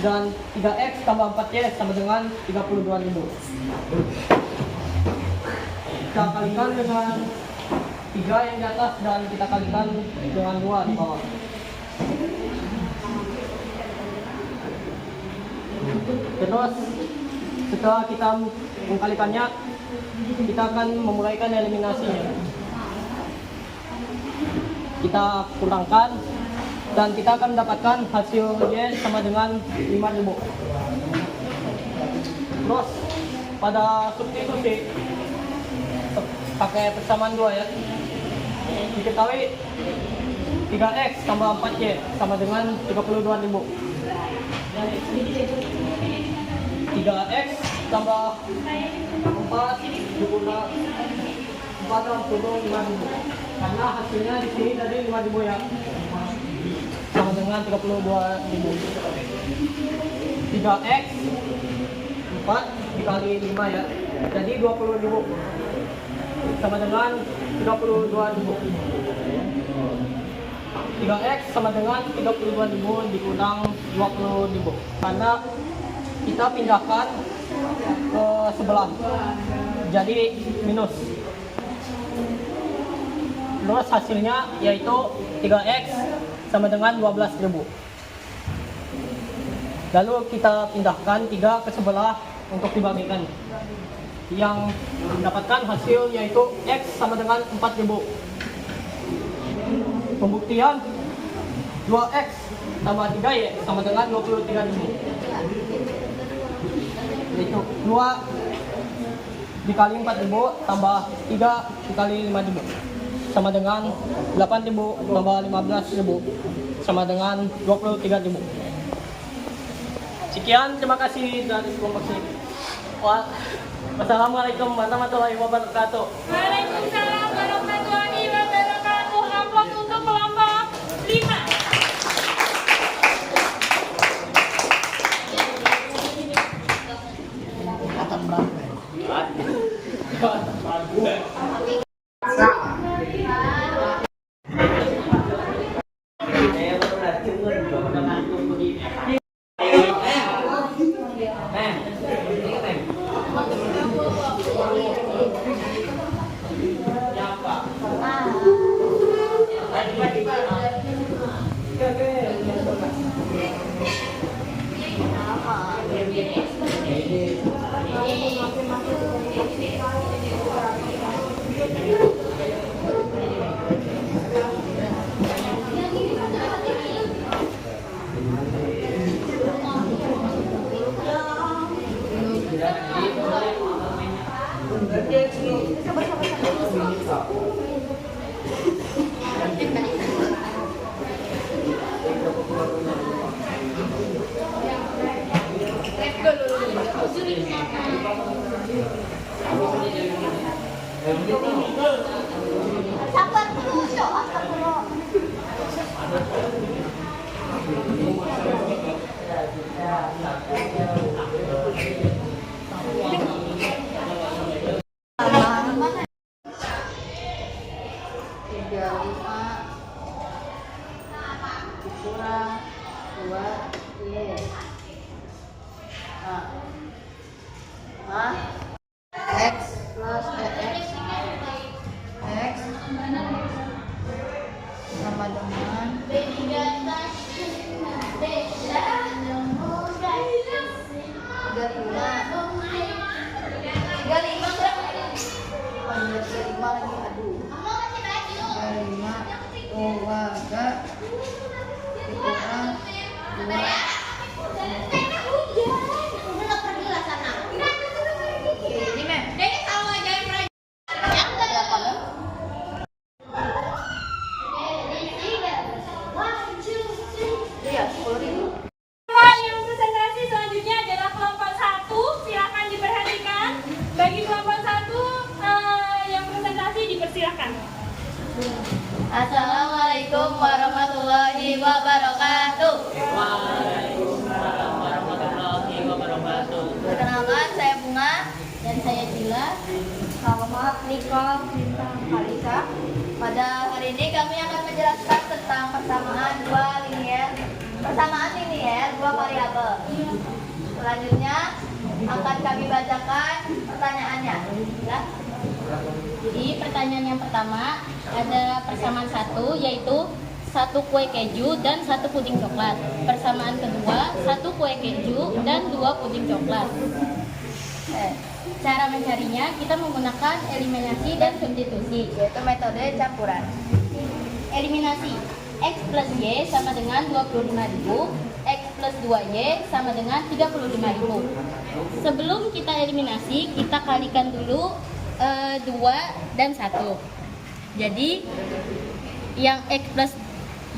dan 3X tambah 4Y sama dengan 32.000. Kita kalikan dengan 3 yang di atas dan kita kalikan dengan 2 di bawah. Terus setelah kita mengkalikannya, kita akan memulaikan eliminasinya. Kita kurangkan dan kita akan mendapatkan hasil Y sama dengan 5.000. Terus pada substitusi pakai persamaan 2 ya. Diketahui 3X tambah 4Y sama dengan 32.000. 3X tambah 4 dikurangi 4 dalam kurung 5.000. Karena hasilnya di sini tadi 5.000 ya. Sama dengan 32.000. 3X 4 dikali 5 ya. Jadi 20.000. Sama dengan 32.000. 3X sama dengan 32.000 dikurang 20.000. Karena kita pindahkan ke sebelah, jadi minus. Terus hasilnya yaitu 3X sama dengan 12.000. Lalu kita pindahkan 3 ke sebelah untuk dibagikan. Yang mendapatkan hasil yaitu X sama dengan 4.000. Pembuktian 2X tambah 3Y sama dengan 23.000. Yaitu 2 dikali 4.000 tambah 3 dikali 5.000 sama dengan 8.000 tambah 15.000 sama dengan 23.000. Sekian, terima kasih dari kelompok sini. Wassalamualaikum warahmatullahi wabarakatuh.
Waalaikumsalam warahmatullahi wabarakatuh. Aplaus untuk kelompok 5.
Sabar dulu, Syok. Astagfirullah. Kurang 2 X plus X sama dengan 35 lagi, aduh 35 dikurang 10.000.
Yang presentasi selanjutnya adalah kelompok 1. Silakan diperhatikan. Bagi kelompok 1 yang presentasi dipersilakan.
Assalamualaikum warahmatullahi wabarakatuh.
Waalaikumsalam warahmatullahi wabarakatuh.
Perkenalkan, saya Bunga dan saya Jila.
Selamat Nicole Bintang Kalisa.
Pada hari ini kami akan menjelaskan tentang persamaan dua variabel. Selanjutnya akan kami bacakan pertanyaannya. Ya. Jadi pertanyaan yang pertama ada persamaan 1, yaitu 1 kue keju dan 1 puding coklat. Persamaan kedua 1 kue keju dan 2 puding coklat. Cara mencarinya kita menggunakan eliminasi dan substitusi, yaitu metode campuran. Eliminasi, X plus Y sama dengan 25.000, X plus 2Y sama dengan 35.000. Sebelum kita eliminasi, kita kalikan dulu 2 dan 1. Jadi yang X plus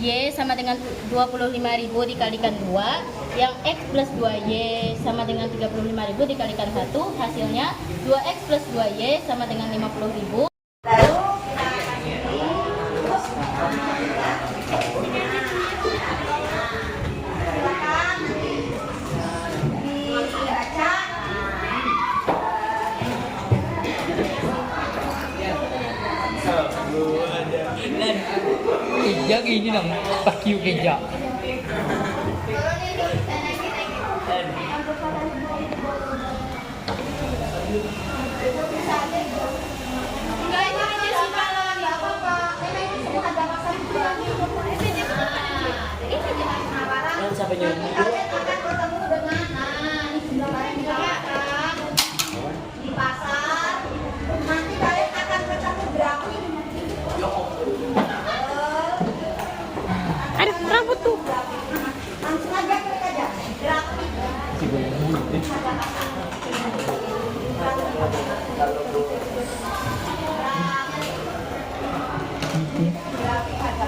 Y sama dengan 25.000 dikalikan 2, yang X plus 2Y sama dengan 35.000 dikalikan 1, hasilnya 2X plus 2Y sama dengan 50.000.
Lalu
Keja gini dong, pakai keja.
Sampai nyuruh
kalian akan bertemu dengan di sebelah kanan di belakang di pasar. Nanti kalian akan bertemu grafik.
Ada rambut tuh.
Langsung aja klik aja grafik. Grafik harga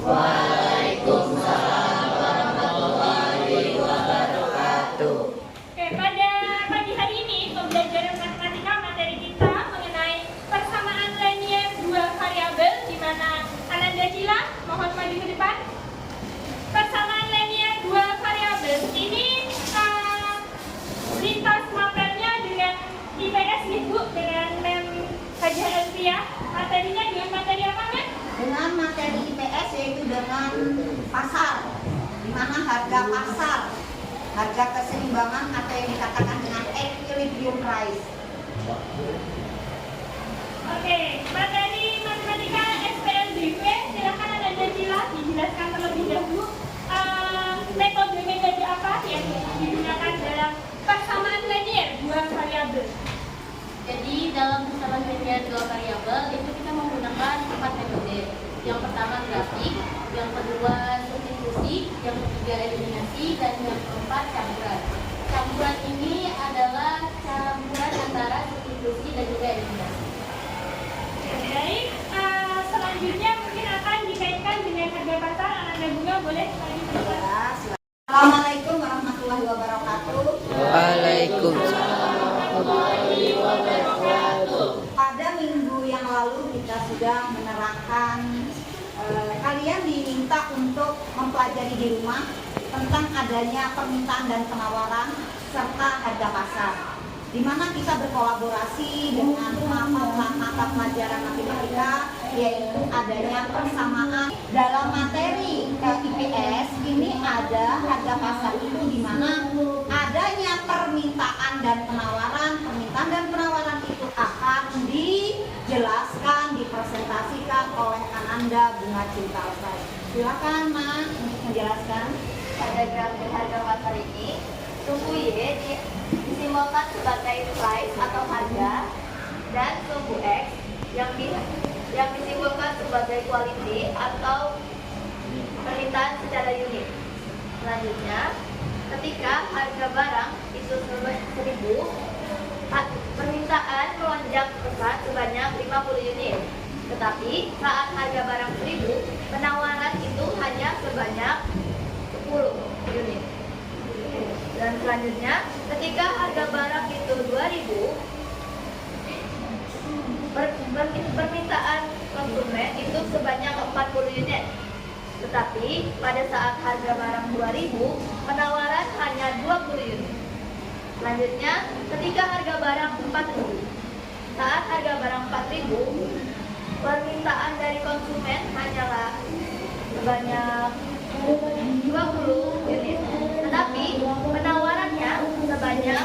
Waalaikumsalam warahmatullahi wabarakatuh.
Oke, pada pagi hari ini pembelajaran matematika materi kita mengenai persamaan linear dua variabel, di mana Ananda Cila mohon maju ke depan. Persamaan linear dua variabel ini lintas mapelnya dengan IPS Ibu, dengan Mem Haji Elvia. Materinya dengan materi apa, Mem?
dengan materi IPS, yaitu dengan pasar, di mana harga pasar, harga keseimbangan atau yang dikatakan dengan equilibrium price.
Oke, materi matematika SPLBP, silakan Ananda Cila dijelaskan terlebih dahulu metode apa yang digunakan dalam persamaan linear dua variabel.
Jadi dalam persamaan linear dua variabel itu kita menggunakan 4 metode. Yang pertama grafik, yang kedua substitusi, yang ketiga eliminasi, dan yang keempat campuran. Campuran ini adalah campuran antara substitusi dan juga eliminasi.
Baik, boleh lagi teman-teman.
Ya, silakan. Assalamualaikum warahmatullahi wabarakatuh. Pada minggu yang lalu kita sudah menerangkan kalian diminta untuk mempelajari di rumah tentang adanya permintaan dan penawaran serta harga pasar, di mana kita berkolaborasi dengan mata pelajaran matematika, yaitu adanya persamaan dalam materi IPS. Ini ada harga pasar itu di mana adanya permintaan dan penawaran. Permintaan dan penawaran itu akan dijelaskan, dipresentasikan oleh Ananda Bunga Cinta Lestari. Silakan Ma untuk menjelaskan.
Pada grafik harga pasar ini, sumbu Y disimbolkan sebagai price atau harga, dan sumbu X yang disimbolkan sebagai quality atau permintaan secara unit. Selanjutnya, ketika harga barang itu 1.000, permintaan melonjak pesat sebanyak 50 unit. Tetapi saat harga barang 1.000, penawaran itu hanya sebanyak 10 unit. Dan selanjutnya, ketika harga barang itu 2.000, permintaan konsumen itu sebanyak 40 unit. Tetapi pada saat harga barang 2.000, penawaran hanya 20 unit. Selanjutnya, ketika harga barang 4.000, saat harga barang 4.000, permintaan dari konsumen hanyalah sebanyak 20 unit. Tetapi penawarannya sebanyak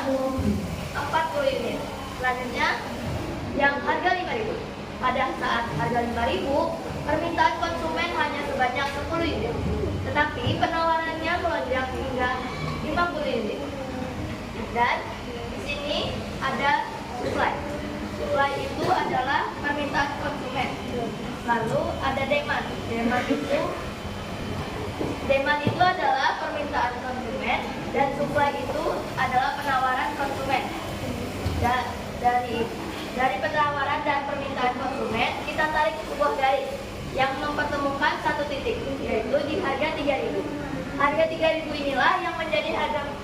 40 unit. Selanjutnya, yang harga 5.000. Pada saat harga 5.000, permintaan konsumen hanya sebanyak 10 unit. Tetapi penawarannya melonjak hingga 50 unit. Dan di sini ada supply. Supply itu adalah permintaan konsumen. Lalu ada demand. Demand itu adalah permintaan konsumen, dan supply itu adalah penawaran konsumen. Dan dari penawaran dan permintaan konsumen, kita tarik sebuah garis yang mempertemukan satu titik, yaitu di harga 3.000. Harga 3.000 inilah yang menjadi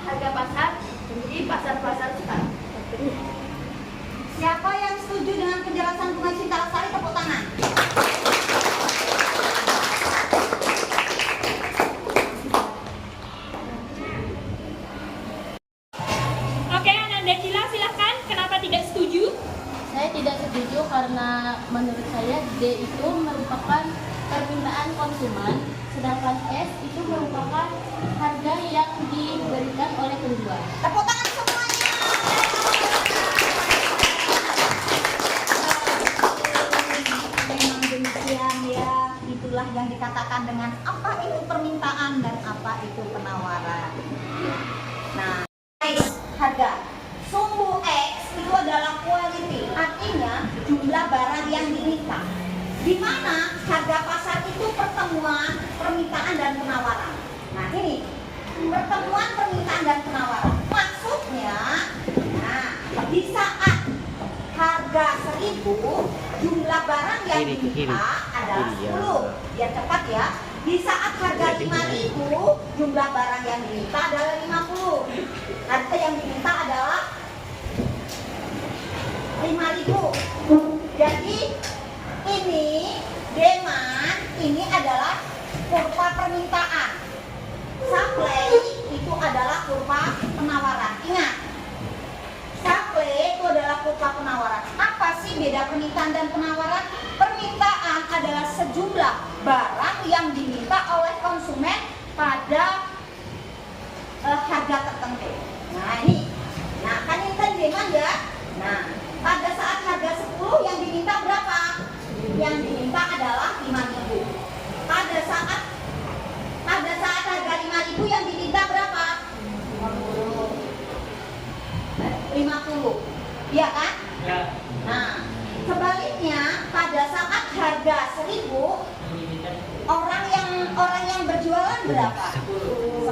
harga pasar di pasar-pasar sekarang.
Siapa yang setuju dengan penjelasan Bunga Cinta Lestari, tepuk tangan.
Oke, Ananda Cila, silakan. Kenapa tidak setuju?
Saya tidak setuju karena menurut saya D itu merupakan permintaan konsumen, sedangkan S itu merupakan harga yang diberikan oleh penjual.
Tepuk tangan semuanya. Memang demikian ya, itulah yang dikatakan dengan apa itu permintaan dan apa itu penawaran. Nah, harga. Sumbu X itu adalah quality, artinya jumlah barang yang diminta. Di mana harga pasar itu pertemuan permintaan dan penawaran. Nah ini pertemuan permintaan dan penawaran. Maksudnya, nah di saat harga 1.000, jumlah barang yang diminta adalah 10. Biar cepat ya. Di saat harga 5.000, jumlah barang yang diminta adalah 50. Harga yang diminta adalah 5.000. Jadi ini demand, ini adalah kurva permintaan. Supply itu adalah kurva penawaran. Ingat, supply itu adalah kurva penawaran. Apa sih beda permintaan dan penawaran? Permintaan adalah sejumlah barang yang diminta oleh konsumen pada harga tertentu. Nah ini, nah kan ini kan demand ya. Nah pada saat harga 10 yang diminta berapa? Yang diminta adalah 5.000. Pada saat harga 5.000 yang diminta berapa? 50. Iya kan?
Ya.
Nah, sebaliknya pada saat harga 1.000, orang yang berjualan berapa? 10.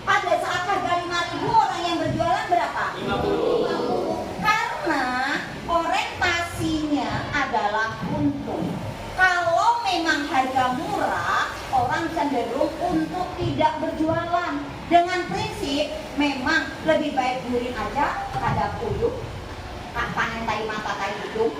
Pada saat harga 5.000, orang yang berjualan berapa? 50. Karena orientasinya adalah untung. Kalau memang harga murah, orang orang cenderung untuk tidak berjualan dengan prinsip memang lebih baik guring aja ada puyuh, panen tai mata tai hidung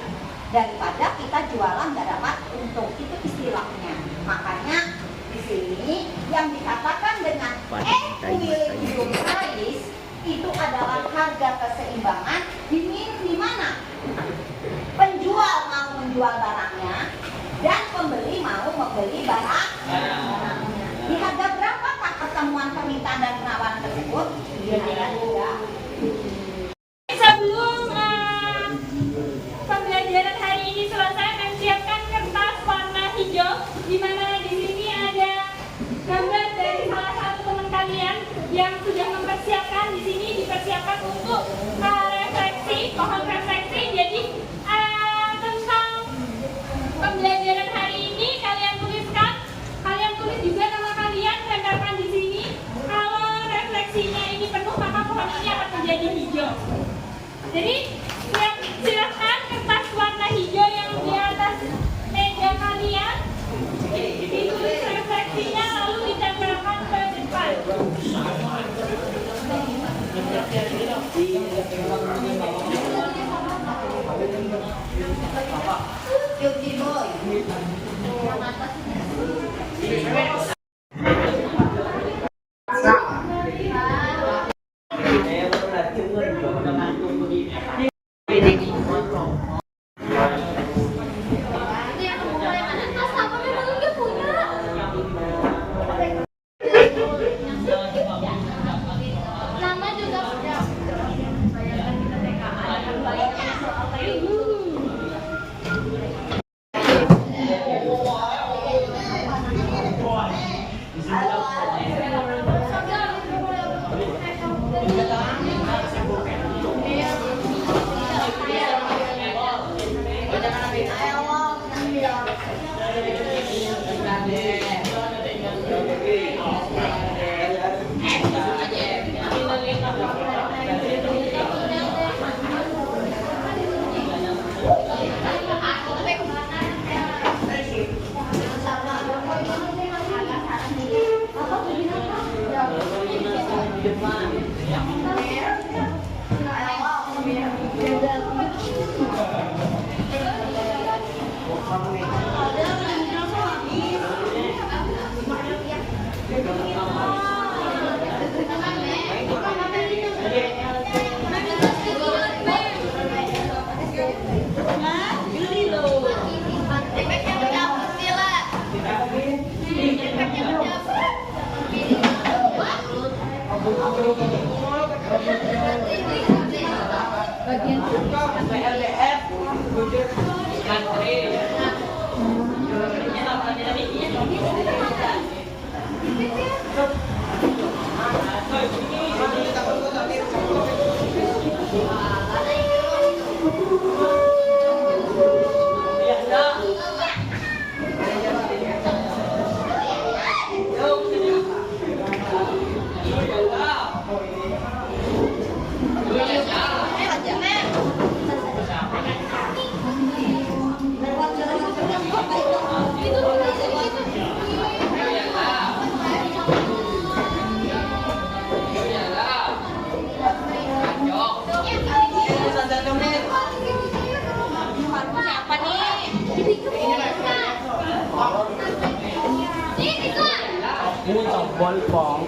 daripada kita jualan gak dapat untung. Itu istilahnya. Makanya di sini yang dikatakan dengan equilibrium price itu adalah harga keseimbangan di mana penjual mau menjual barangnya dan pembeli mau membeli barangnya. Di harga berapakah pertemuan permintaan dan penawaran tersebut? Di harga 3.
Sebelum pembelajaran hari ini selesai, akan siapkan kertas warna hijau, di mana di sini ada gambar dari salah satu teman kalian yang sudah mempersiapkan. Di sini dipersiapkan untuk refleksi, pohon refleksi. Jadi tentang pembelajaran hari ini kalian tuliskan, kalian tulis juga nama kalian, tempelkan di sini. Kalau refleksinya ini penuh, maka pohon ini akan menjadi hijau. Jadi silakan kertas warna hijau yang di atas meja kalian ditulis refleksinya, lalu ditempelkan ke depan.
Nama juga sudah.
Ini tombol pong.